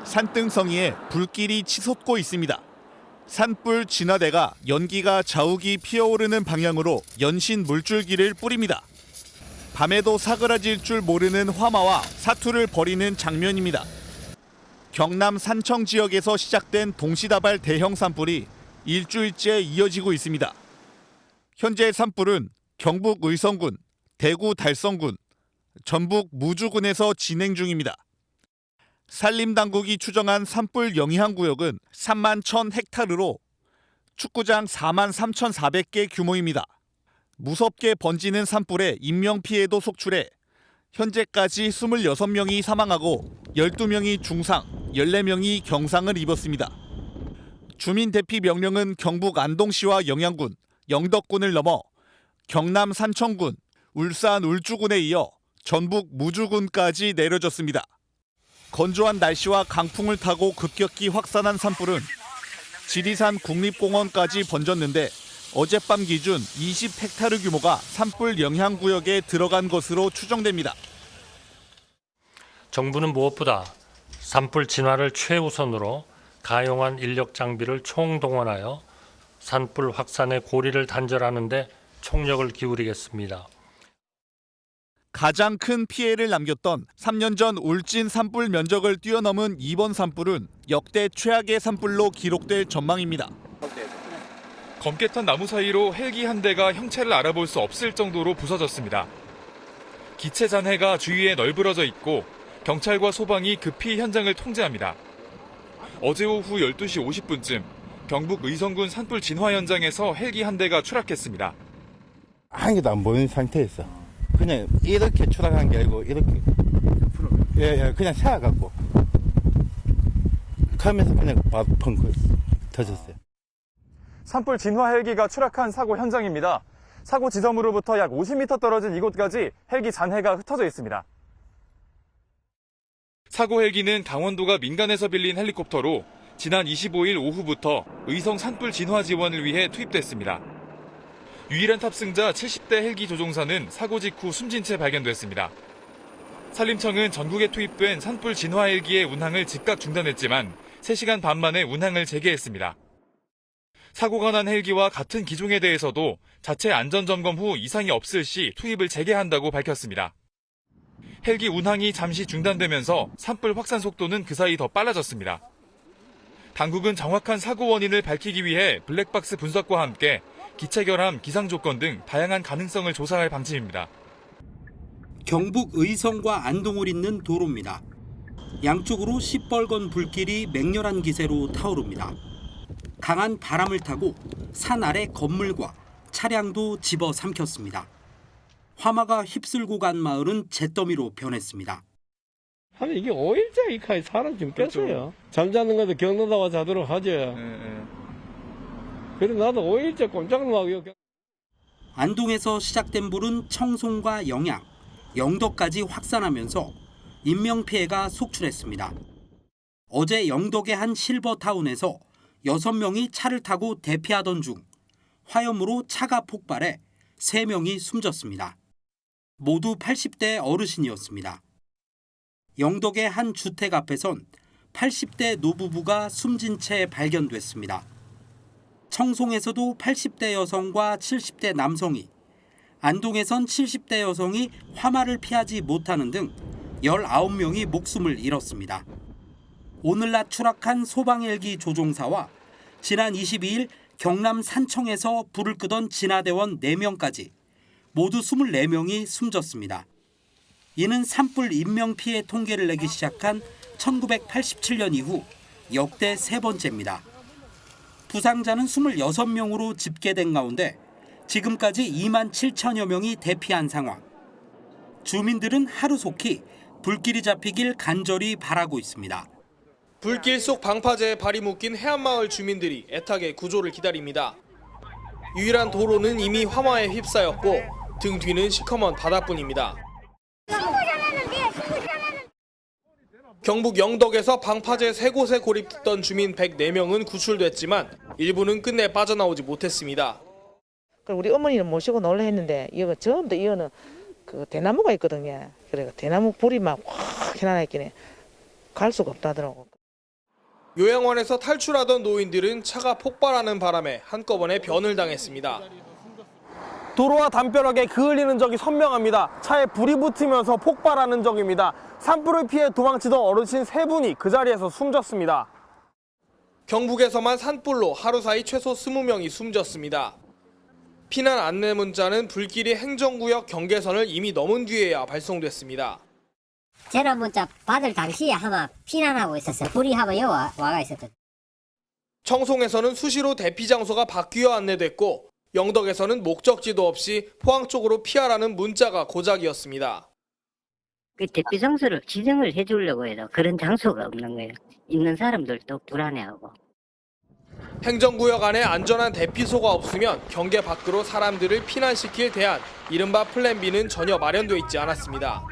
산등성이에 불길이 치솟고 있습니다. 산불 진화대가 연기가 자욱이 피어오르는 방향으로 연신 물줄기를 뿌립니다. 밤에도 사그라질 줄 모르는 화마와 사투를 벌이는 장면입니다. 경남 산청 지역에서 시작된 동시다발 대형 산불이 일주일째 이어지고 있습니다. 현재 산불은 경북 의성군, 대구 달성군, 전북 무주군에서 진행 중입니다. 산림당국이 추정한 산불 영향구역은 3만 1,000헥타르로 축구장 4만 3,400개 규모입니다. 무섭게 번지는 산불에 인명피해도 속출해 현재까지 26명이 사망하고 12명이 중상, 14명이 경상을 입었습니다. 주민 대피 명령은 경북 안동시와 영양군, 영덕군을 넘어 경남 산청군, 울산 울주군에 이어 전북 무주군까지 내려졌습니다. 건조한 날씨와 강풍을 타고 급격히 확산한 산불은 지리산 국립공원까지 번졌는데 어젯밤 기준 20헥타르 규모가 산불 영향구역에 들어간 것으로 추정됩니다. 정부는 무엇보다 산불 진화를 최우선으로 가용한 인력 장비를 총동원하여 산불 확산의 고리를 단절하는 데 총력을 기울이겠습니다. 가장 큰 피해를 남겼던 3년 전 울진 산불 면적을 뛰어넘은 이번 산불은 역대 최악의 산불로 기록될 전망입니다. 검게 탄 나무 사이로 헬기 한 대가 형체를 알아볼 수 없을 정도로 부서졌습니다. 기체 잔해가 주위에 널브러져 있고 경찰과 소방이 급히 현장을 통제합니다. 어제 오후 12시 50분쯤 경북 의성군 산불 진화 현장에서 헬기 한 대가 추락했습니다. 한 개도 안 보이는 상태였어. 그냥 이렇게 추락한 게 아니고 이렇게 그냥 세워갖고 가면서 그냥 펑크 터졌어요. 산불 진화 헬기가 추락한 사고 현장입니다. 사고 지점으로부터 약 50m 떨어진 이곳까지 헬기 잔해가 흩어져 있습니다. 사고 헬기는 강원도가 민간에서 빌린 헬리콥터로 지난 25일 오후부터 의성 산불 진화 지원을 위해 투입됐습니다. 유일한 탑승자 70대 헬기 조종사는 사고 직후 숨진 채 발견됐습니다. 산림청은 전국에 투입된 산불 진화 헬기의 운항을 즉각 중단했지만 3시간 반 만에 운항을 재개했습니다. 사고가 난 헬기와 같은 기종에 대해서도 자체 안전점검 후 이상이 없을 시 투입을 재개한다고 밝혔습니다. 헬기 운항이 잠시 중단되면서 산불 확산 속도는 그 사이 더 빨라졌습니다. 당국은 정확한 사고 원인을 밝히기 위해 블랙박스 분석과 함께 기체 결함, 기상 조건 등 다양한 가능성을 조사할 방침입니다. 경북 의성과 안동을 잇는 도로입니다. 양쪽으로 시뻘건 불길이 맹렬한 기세로 타오릅니다. 강한 바람을 타고 산 아래 건물과 차량도 집어삼켰습니다. 화마가 휩쓸고 간 마을은 잿더미로 변했습니다. 아니 이게 5일째 이 칸에 사람 좀 깼어요. 잠자는 것도 경로다가 자도록 하죠. 그래 나도 5일째 꼼짝 놀라고. 안동에서 시작된 불은 청송과 영양, 영덕까지 확산하면서 인명피해가 속출했습니다. 어제 영덕의 한 실버타운에서 6명이 차를 타고 대피하던 중 화염으로 차가 폭발해 3명이 숨졌습니다. 모두 80대 어르신이었습니다. 영덕의 한 주택 앞에선 80대 노부부가 숨진 채 발견됐습니다. 청송에서도 80대 여성과 70대 남성이, 안동에선 70대 여성이 화마를 피하지 못하는 등 19명이 목숨을 잃었습니다. 오늘 낮 추락한 소방헬기 조종사와 지난 22일 경남 산청에서 불을 끄던 진화대원 4명까지 모두 24명이 숨졌습니다. 이는 산불 인명피해 통계를 내기 시작한 1987년 이후 역대 3번째입니다. 부상자는 26명으로 집계된 가운데 지금까지 2만 7천여 명이 대피한 상황. 주민들은 하루속히 불길이 잡히길 간절히 바라고 있습니다. 불길 속 방파제에 발이 묶인 해안마을 주민들이 애타게 구조를 기다립니다. 유일한 도로는 이미 화마에 휩싸였고 등 뒤는 시커먼 바다뿐입니다. 경북 영덕에서 방파제 3곳에 고립됐던 주민 104명은 구출됐지만 일부는 끝내 빠져나오지 못했습니다. 우리 어머니는 모시고 놀러 했는데 이거 전부 다 이거는 그 대나무가 있거든요. 그래 대나무 불이 막 확 해나있긴 해. 갈 수가 없다더라고. 요양원에서 탈출하던 노인들은 차가 폭발하는 바람에 한꺼번에 변을 당했습니다. 도로와 담벼락에 그을리는 적이 선명합니다. 차에 불이 붙으면서 폭발하는 적입니다. 산불을 피해 도망치던 어르신 3분이 그 자리에서 숨졌습니다. 경북에서만 산불로 하루 사이 최소 20명이 숨졌습니다. 피난 안내 문자는 불길이 행정구역 경계선을 이미 넘은 뒤에야 발송됐습니다. 전화 문자 받을 당시에 아마 피난하고 있었어요. 불이 하고 와가 있었거든요. 청송에서는 수시로 대피 장소가 바뀌어 안내됐고 영덕에서는 목적지도 없이 포항 쪽으로 피하라는 문자가 고작이었습니다. 그 대피 장소를 지정을 해주려고 해도 그런 장소가 없는 거예요. 있는 사람들도 불안해하고. 행정구역 안에 안전한 대피소가 없으면 경계 밖으로 사람들을 피난시킬 대안, 이른바 플랜 B는 전혀 마련돼 있지 않았습니다.